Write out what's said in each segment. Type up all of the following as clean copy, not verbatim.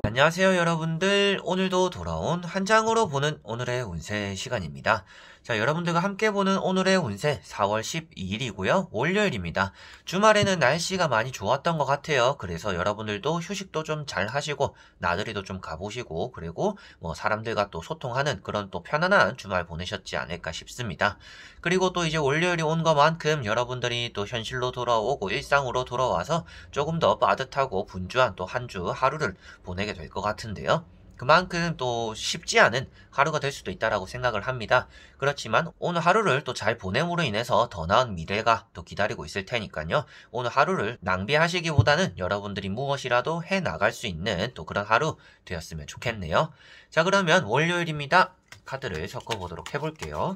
안녕하세요 여러분들. 오늘도 돌아온 한 장으로 보는 오늘의 운세 시간입니다. 자, 여러분들과 함께 보는 오늘의 운세 4월 12일이고요. 월요일입니다. 주말에는 날씨가 많이 좋았던 것 같아요. 그래서 여러분들도 휴식도 좀 잘 하시고 나들이도 좀 가보시고 그리고 사람들과 또 소통하는 그런 또 편안한 주말 보내셨지 않을까 싶습니다. 그리고 또 이제 월요일이 온 것만큼 여러분들이 또 현실로 돌아오고 일상으로 돌아와서 조금 더 빠듯하고 분주한 또 한 주 하루를 보내게 될 것 같은데요. 그만큼 또 쉽지 않은 하루가 될 수도 있다라고 생각을 합니다. 그렇지만 오늘 하루를 또 잘 보냄으로 인해서 더 나은 미래가 또 기다리고 있을 테니까요. 오늘 하루를 낭비하시기보다는 여러분들이 무엇이라도 해 나갈 수 있는 또 그런 하루 되었으면 좋겠네요. 자, 그러면 월요일입니다. 카드를 섞어보도록 해볼게요.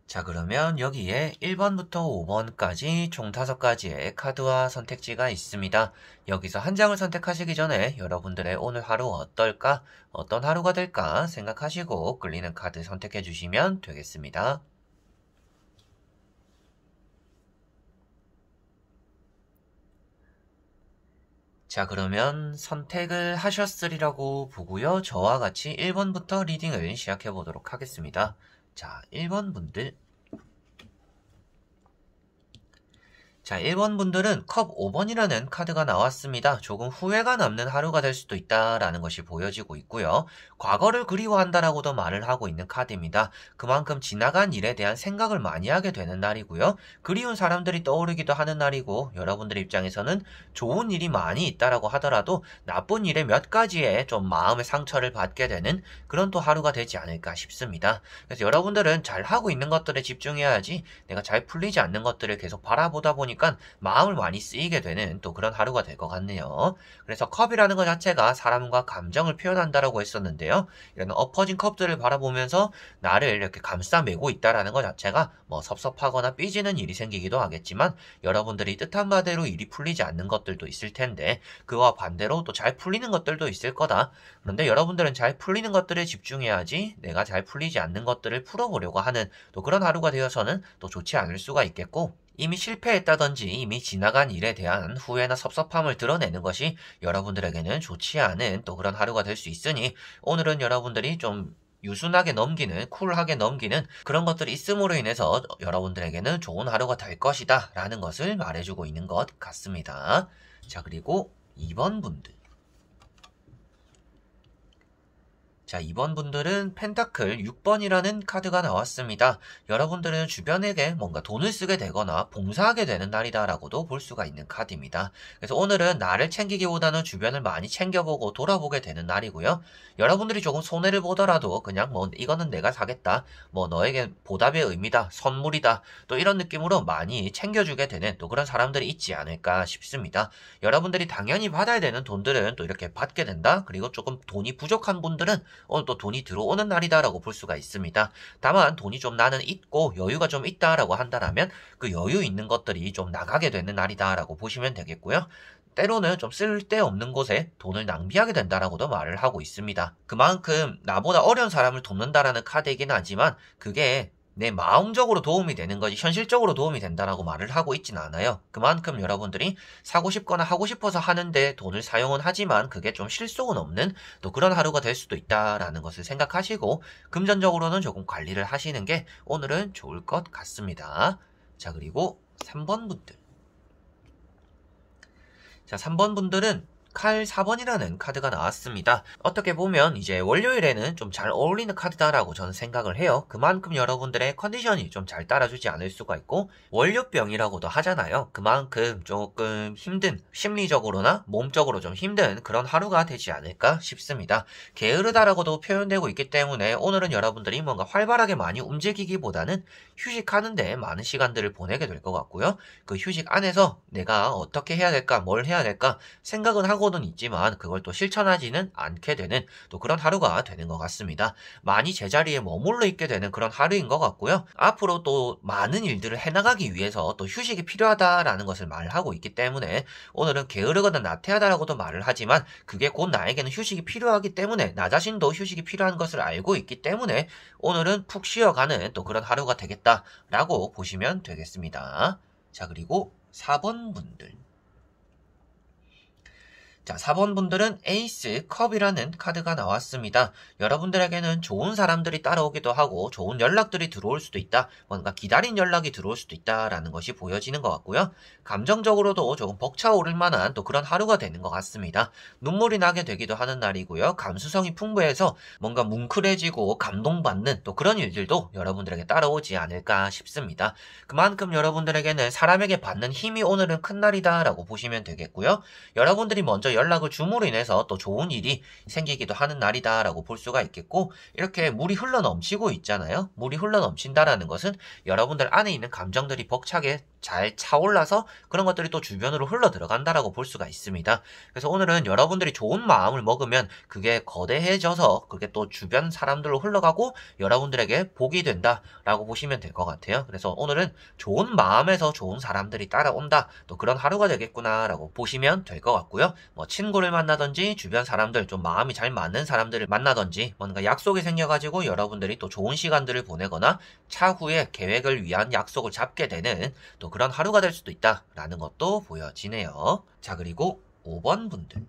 자, 그러면 여기에 1번부터 5번까지 총 5가지의 카드와 선택지가 있습니다. 여기서 한 장을 선택하시기 전에 여러분들의 오늘 하루 어떨까? 어떤 하루가 될까? 생각하시고 끌리는 카드 선택해 주시면 되겠습니다. 자, 그러면 선택을 하셨으리라고 보고요. 저와 같이 1번부터 리딩을 시작해 보도록 하겠습니다. 자, 1번 분들. 자, 1번 분들은 컵 5번이라는 카드가 나왔습니다. 조금 후회가 남는 하루가 될 수도 있다라는 것이 보여지고 있고요. 과거를 그리워한다라고도 말을 하고 있는 카드입니다. 그만큼 지나간 일에 대한 생각을 많이 하게 되는 날이고요. 그리운 사람들이 떠오르기도 하는 날이고 여러분들 입장에서는 좋은 일이 많이 있다라고 하더라도 나쁜 일에 몇 가지에 좀 마음의 상처를 받게 되는 그런 또 하루가 되지 않을까 싶습니다. 그래서 여러분들은 잘하고 있는 것들에 집중해야지 내가 잘 풀리지 않는 것들을 계속 바라보다 보니까 마음을 많이 쓰이게 되는 또 그런 하루가 될 것 같네요. 그래서 컵이라는 것 자체가 사람과 감정을 표현한다라고 했었는데요. 이런 엎어진 컵들을 바라보면서 나를 이렇게 감싸매고 있다라는 것 자체가 섭섭하거나 삐지는 일이 생기기도 하겠지만 여러분들이 뜻한 바대로 일이 풀리지 않는 것들도 있을 텐데 그와 반대로 또 잘 풀리는 것들도 있을 거다. 그런데 여러분들은 잘 풀리는 것들에 집중해야지 내가 잘 풀리지 않는 것들을 풀어보려고 하는 또 그런 하루가 되어서는 또 좋지 않을 수가 있겠고 이미 실패했다든지 이미 지나간 일에 대한 후회나 섭섭함을 드러내는 것이 여러분들에게는 좋지 않은 또 그런 하루가 될 수 있으니 오늘은 여러분들이 좀 유순하게 넘기는, 쿨하게 넘기는 그런 것들이 있음으로 인해서 여러분들에게는 좋은 하루가 될 것이다 라는 것을 말해주고 있는 것 같습니다. 자, 그리고 2번 분들. 자, 2번 분들은 펜타클 6번이라는 카드가 나왔습니다. 여러분들은 주변에게 뭔가 돈을 쓰게 되거나 봉사하게 되는 날이다라고도 볼 수가 있는 카드입니다. 그래서 오늘은 나를 챙기기보다는 주변을 많이 챙겨보고 돌아보게 되는 날이고요. 여러분들이 조금 손해를 보더라도 그냥 이거는 내가 사겠다. 너에게 보답의 의미다. 선물이다. 또 이런 느낌으로 많이 챙겨주게 되는 또 그런 사람들이 있지 않을까 싶습니다. 여러분들이 당연히 받아야 되는 돈들은 또 이렇게 받게 된다. 그리고 조금 돈이 부족한 분들은 오늘 또 돈이 들어오는 날이다라고 볼 수가 있습니다. 다만 돈이 좀 나는 있고 여유가 좀 있다라고 한다면 그 여유 있는 것들이 좀 나가게 되는 날이다라고 보시면 되겠고요. 때로는 좀 쓸데없는 곳에 돈을 낭비하게 된다라고도 말을 하고 있습니다. 그만큼 나보다 어려운 사람을 돕는다라는 카드이긴 하지만 그게 내 마음적으로 도움이 되는 거지 현실적으로 도움이 된다라고 말을 하고 있진 않아요. 그만큼 여러분들이 사고 싶거나 하고 싶어서 하는데 돈을 사용은 하지만 그게 좀 실속은 없는 또 그런 하루가 될 수도 있다라는 것을 생각하시고 금전적으로는 조금 관리를 하시는 게 오늘은 좋을 것 같습니다. 자, 그리고 3번 분들. 자, 3번 분들은 칼 4번이라는 카드가 나왔습니다. 어떻게 보면 이제 월요일에는 좀 잘 어울리는 카드다라고 저는 생각을 해요. 그만큼 여러분들의 컨디션이 좀 잘 따라주지 않을 수가 있고, 월요병이라고도 하잖아요. 그만큼 조금 힘든, 심리적으로나 몸적으로 좀 힘든 그런 하루가 되지 않을까 싶습니다. 게으르다라고도 표현되고 있기 때문에 오늘은 여러분들이 뭔가 활발하게 많이 움직이기보다는 휴식하는데 많은 시간들을 보내게 될 것 같고요. 그 휴식 안에서 내가 어떻게 해야 될까, 뭘 해야 될까 생각은 하고는 있지만 그걸 또 실천하지는 않게 되는 또 그런 하루가 되는 것 같습니다. 많이 제자리에 머물러 있게 되는 그런 하루인 것 같고요. 앞으로 또 많은 일들을 해나가기 위해서 또 휴식이 필요하다라는 것을 말하고 있기 때문에 오늘은 게으르거나 나태하다라고도 말을 하지만 그게 곧 나에게는 휴식이 필요하기 때문에 나 자신도 휴식이 필요한 것을 알고 있기 때문에 오늘은 푹 쉬어가는 또 그런 하루가 되겠다라고 보시면 되겠습니다. 자, 그리고 4번 분들. 자, 4번 분들은 에이스 컵이라는 카드가 나왔습니다. 여러분들에게는 좋은 사람들이 따라오기도 하고 좋은 연락들이 들어올 수도 있다. 뭔가 기다린 연락이 들어올 수도 있다라는 것이 보여지는 것 같고요. 감정적으로도 조금 벅차오를 만한 또 그런 하루가 되는 것 같습니다. 눈물이 나게 되기도 하는 날이고요. 감수성이 풍부해서 뭔가 뭉클해지고 감동받는 또 그런 일들도 여러분들에게 따라오지 않을까 싶습니다. 그만큼 여러분들에게는 사람에게 받는 힘이 오늘은 큰 날이다라고 보시면 되겠고요. 여러분들이 먼저 연락을 줌으로 인해서 또 좋은 일이 생기기도 하는 날이다라고 볼 수가 있겠고, 이렇게 물이 흘러 넘치고 있잖아요. 물이 흘러 넘친다라는 것은 여러분들 안에 있는 감정들이 벅차게 잘 차올라서 그런 것들이 또 주변으로 흘러 들어간다라고 볼 수가 있습니다. 그래서 오늘은 여러분들이 좋은 마음을 먹으면 그게 거대해져서 그게 또 주변 사람들로 흘러가고 여러분들에게 복이 된다라고 보시면 될 것 같아요. 그래서 오늘은 좋은 마음에서 좋은 사람들이 따라온다, 또 그런 하루가 되겠구나라고 보시면 될 것 같고요. 뭐 친구를 만나든지 주변 사람들, 좀 마음이 잘 맞는 사람들을 만나든지 뭔가 약속이 생겨가지고 여러분들이 또 좋은 시간들을 보내거나 차후에 계획을 위한 약속을 잡게 되는 또 그런 하루가 될 수도 있다라는 것도 보여지네요. 자, 그리고 5번 분들.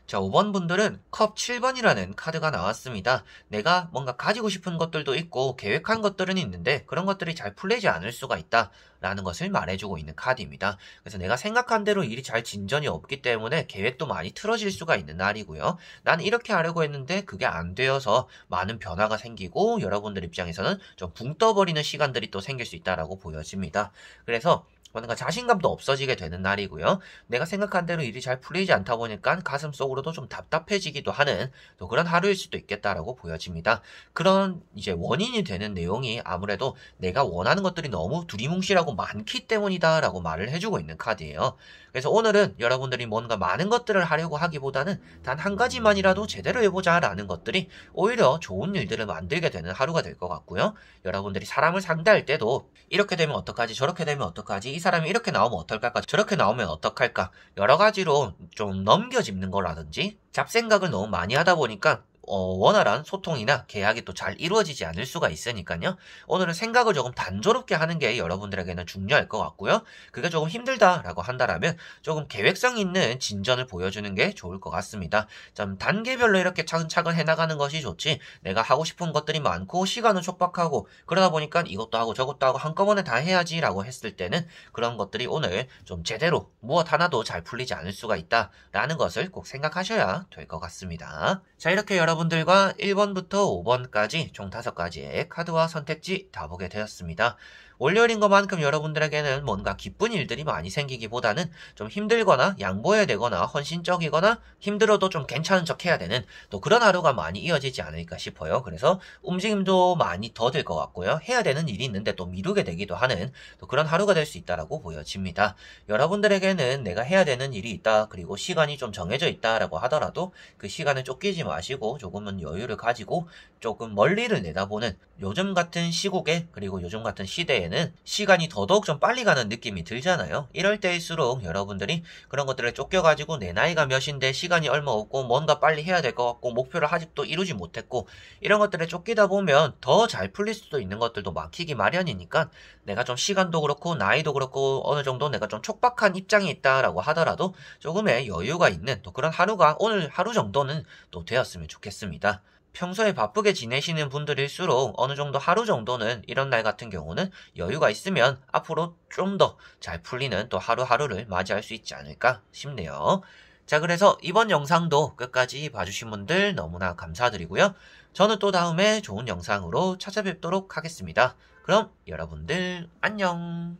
자, 5번 분들은 컵 7번이라는 카드가 나왔습니다. 내가 뭔가 가지고 싶은 것들도 있고 계획한 것들은 있는데 그런 것들이 잘 풀리지 않을 수가 있다 라는 것을 말해주고 있는 카드입니다. 그래서 내가 생각한 대로 일이 잘 진전이 없기 때문에 계획도 많이 틀어질 수가 있는 날이고요. 난 이렇게 하려고 했는데 그게 안 되어서 많은 변화가 생기고 여러분들 입장에서는 좀 붕 떠버리는 시간들이 또 생길 수 있다라고 보여집니다. 그래서 뭔가 자신감도 없어지게 되는 날이고요. 내가 생각한 대로 일이 잘 풀리지 않다 보니까 가슴 속으로도 좀 답답해지기도 하는 또 그런 하루일 수도 있겠다라고 보여집니다. 그런 이제 원인이 되는 내용이 아무래도 내가 원하는 것들이 너무 두리뭉실하고 많기 때문이다라고 말을 해주고 있는 카드예요. 그래서 오늘은 여러분들이 뭔가 많은 것들을 하려고 하기보다는 단 한 가지만이라도 제대로 해보자라는 것들이 오히려 좋은 일들을 만들게 되는 하루가 될 것 같고요. 여러분들이 사람을 상대할 때도 이렇게 되면 어떡하지, 저렇게 되면 어떡하지, 이 사람이 이렇게 나오면 어떨까, 저렇게 나오면 어떡할까, 여러 가지로 좀 넘겨짚는 거라든지 잡생각을 너무 많이 하다 보니까 원활한 소통이나 계약이 또 잘 이루어지지 않을 수가 있으니까요. 오늘은 생각을 조금 단조롭게 하는 게 여러분들에게는 중요할 것 같고요. 그게 조금 힘들다라고 한다라면 조금 계획성 있는 진전을 보여주는 게 좋을 것 같습니다. 좀 단계별로 이렇게 차근차근 해나가는 것이 좋지, 내가 하고 싶은 것들이 많고 시간은 촉박하고 그러다 보니까 이것도 하고 저것도 하고 한꺼번에 다 해야지라고 했을 때는 그런 것들이 오늘 좀 제대로 무엇 하나도 잘 풀리지 않을 수가 있다라는 것을 꼭 생각하셔야 될 것 같습니다. 자, 이렇게 여러분들과 1번부터 5번까지 총 5가지의 카드와 선택지 다 보게 되었습니다. 월요일인 것만큼 여러분들에게는 뭔가 기쁜 일들이 많이 생기기보다는 좀 힘들거나 양보해야 되거나 헌신적이거나 힘들어도 좀 괜찮은 척 해야 되는 또 그런 하루가 많이 이어지지 않을까 싶어요. 그래서 움직임도 많이 더 될 것 같고요. 해야 되는 일이 있는데 또 미루게 되기도 하는 또 그런 하루가 될 수 있다라고 보여집니다. 여러분들에게는 내가 해야 되는 일이 있다, 그리고 시간이 좀 정해져 있다라고 하더라도 그 시간을 쫓기지 마시고 조금은 여유를 가지고 조금 멀리를 내다보는, 요즘 같은 시국에 그리고 요즘 같은 시대에는 시간이 더더욱 좀 빨리 가는 느낌이 들잖아요. 이럴 때일수록 여러분들이 그런 것들을 쫓겨가지고 내 나이가 몇인데 시간이 얼마 없고 뭔가 빨리 해야 될 것 같고 목표를 아직도 이루지 못했고 이런 것들에 쫓기다 보면 더 잘 풀릴 수도 있는 것들도 막히기 마련이니까 내가 좀 시간도 그렇고 나이도 그렇고 어느 정도 내가 좀 촉박한 입장에 있다라고 하더라도 조금의 여유가 있는 또 그런 하루가 오늘 하루 정도는 또 되었으면 좋겠습니다. 평소에 바쁘게 지내시는 분들일수록 어느 정도 하루 정도는 이런 날 같은 경우는 여유가 있으면 앞으로 좀 더 잘 풀리는 또 하루하루를 맞이할 수 있지 않을까 싶네요. 자, 그래서 이번 영상도 끝까지 봐주신 분들 너무나 감사드리고요. 저는 또 다음에 좋은 영상으로 찾아뵙도록 하겠습니다. 그럼 여러분들 안녕.